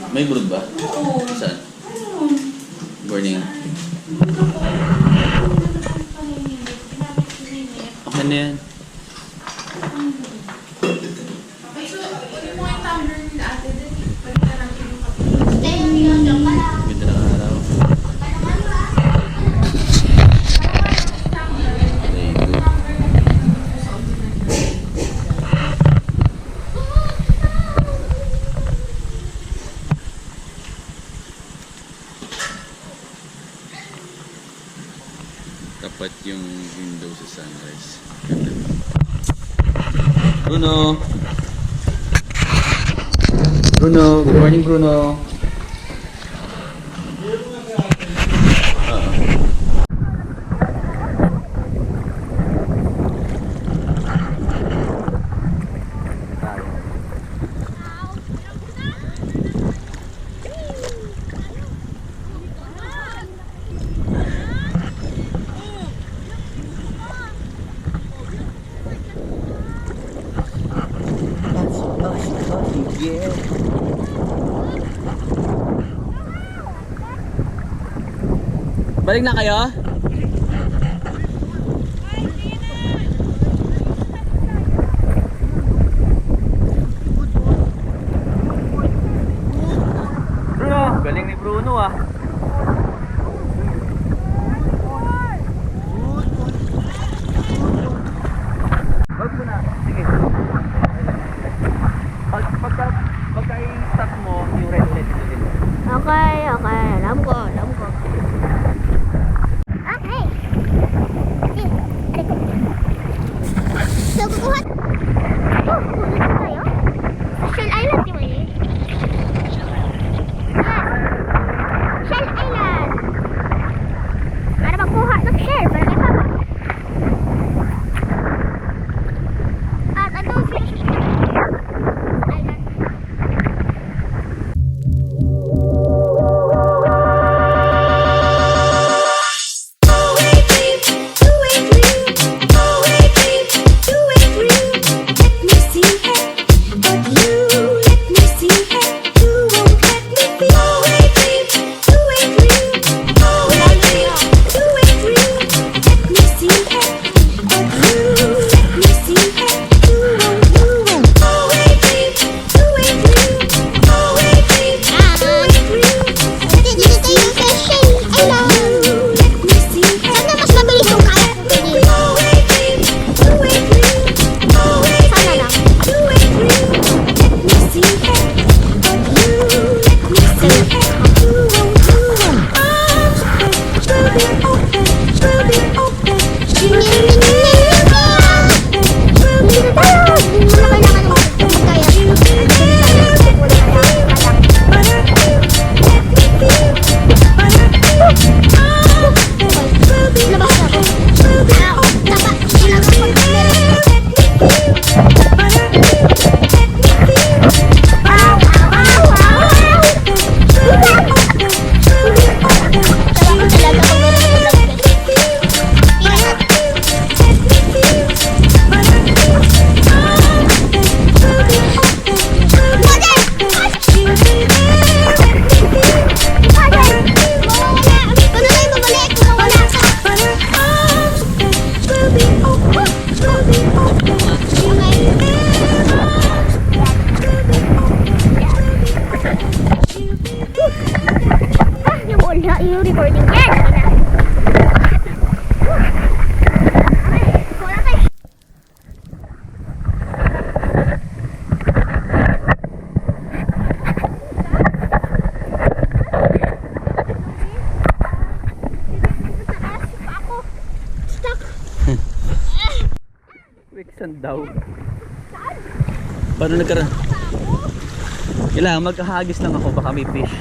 May brood ba? Oo. Saan? Morning. Okay na yan. Okay, so, ulit mo yung tumbler nila ate din. Pagka natin yung kape. Ganda ng araw. Very good. Tapat yung window sa sunrise. Bruno! Bruno! Good morning, Bruno! Yeah. Balik na kayo? Bruno! Galing ni Bruno ah. Wag mo na. Sige. Pagka i-stop mo, yung red ulit din. Okay, okay. Alam ko, alam ko. Okay. So, kukuha. Oh, kukuha ko tayo. Shell Island, di ba yun? Yes. Shell Island. Para magkuha ng shell, para kay Papa. At ano siya? Island. Yung recording yan. Wiksan daw. Paano nagkaroon? Kailangan magkahagis lang ako, baka may fish.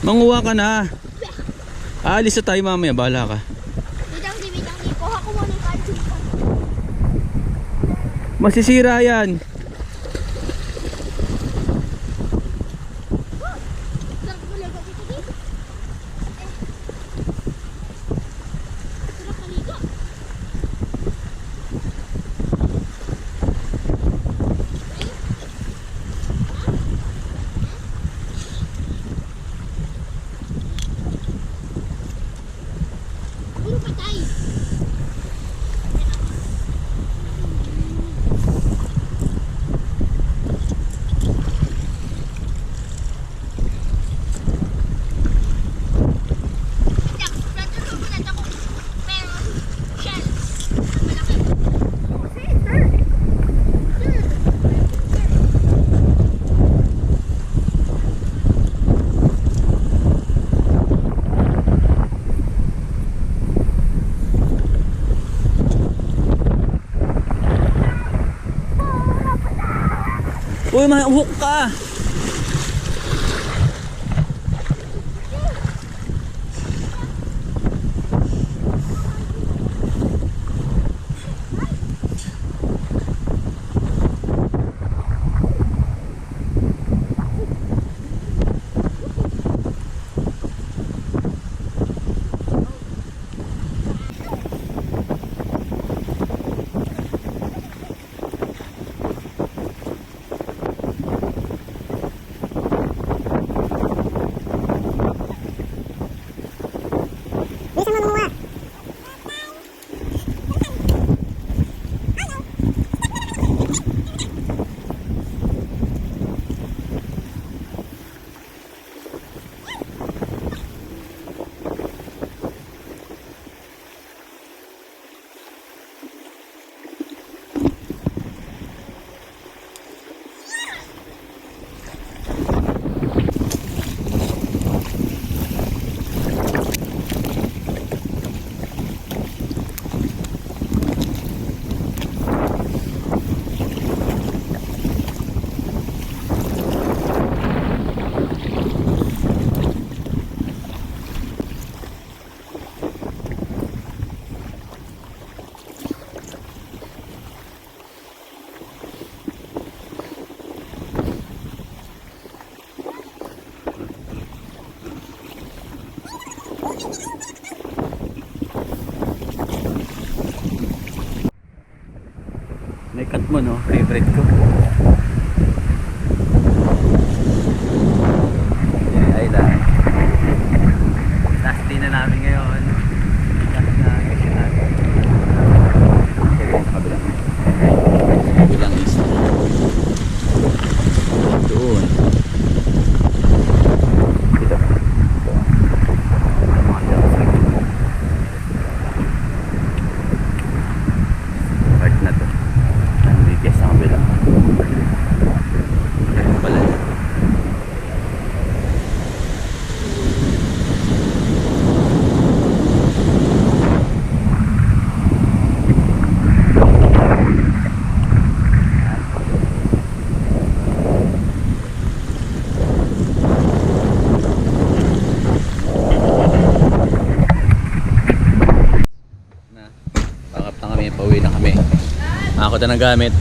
Manguha ka na. Aalis na tayo mamaya, bahala ka. Bidang. Masisira yan. Uy, mahuk ka! Naikat mo, no? Favorite ko. Ay lang. Last day na namin ngayon. Last na kasi namin. Sige, sa kabila. Kabilang isa. Doon. Dito. Part na to. Yes, sa kabila. Pala. Pakap na kami, pauwi na kami. Ako na ng gamit.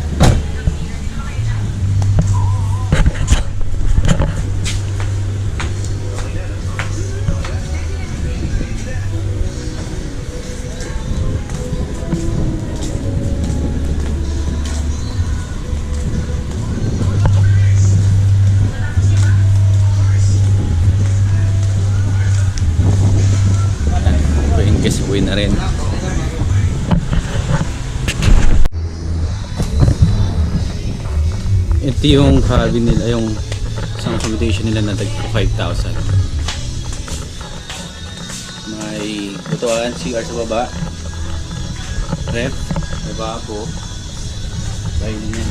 Uwi na rin. Ito yung cabin nila, yung isang accommodation nila na tagpo 5,000. May butuan, CR sa baba, ref, lababo, dining yan.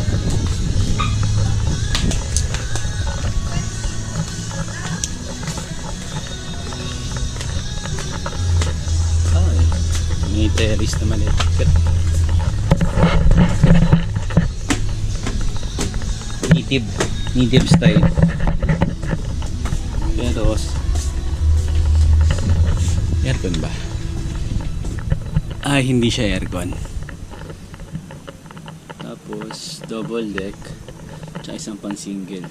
May terrace naman ito. Native style. Pero aircon ba? Ay, hindi siya aircon. Tapos double deck. Tsaka isang pang single.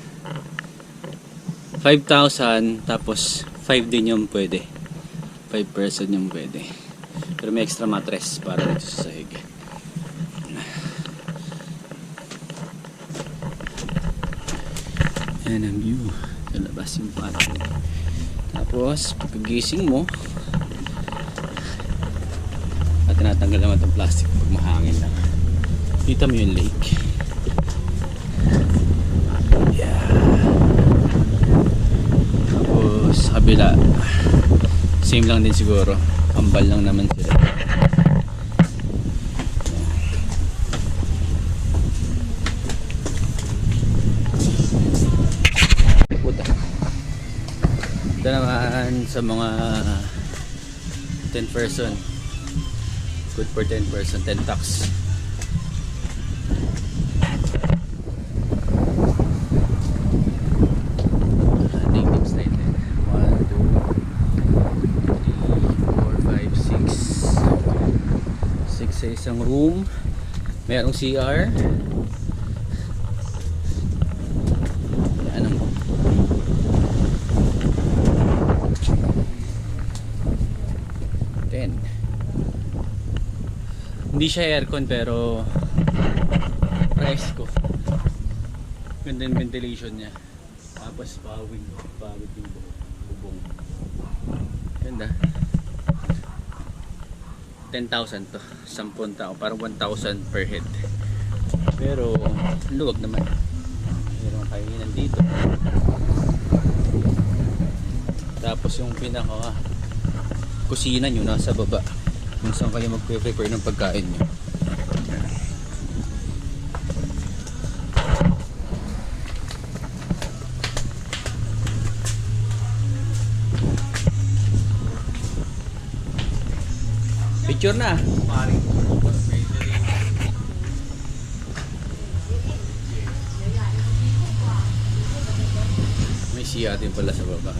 5,000. Tapos 5 din yung pwede. 5 person yung pwede. Pero may extra mattress para dito sa sahig. Ayan ang view. Lalabas yung patio. Tapos pagkagising mo, at tinatanggal naman itong plastic pag mahangin lang. Kita mo yung lake. Yeah. Tapos kabila, same lang din siguro. Kambal lang naman sila. Ito naman sa mga 10 person. Good for 10 person, 10 tax. Native style din. 1, 2, 3, 4, 5, 6. 6 sa isang room. Merong CR. Hindi siya aircon pero presko. Ganda yung ventilation niya. Tapos pawid yung bubong. Ganda. 10,000 to. 10 tao. Parang 1,000 per head. Pero luwag naman. Mayroong kainan dito. Tapos yung pinaka kusina nyo nasa baba. Kung saan kayo mag-prepare ng pagkain nyo. Picture na. May siya din pala sa baba.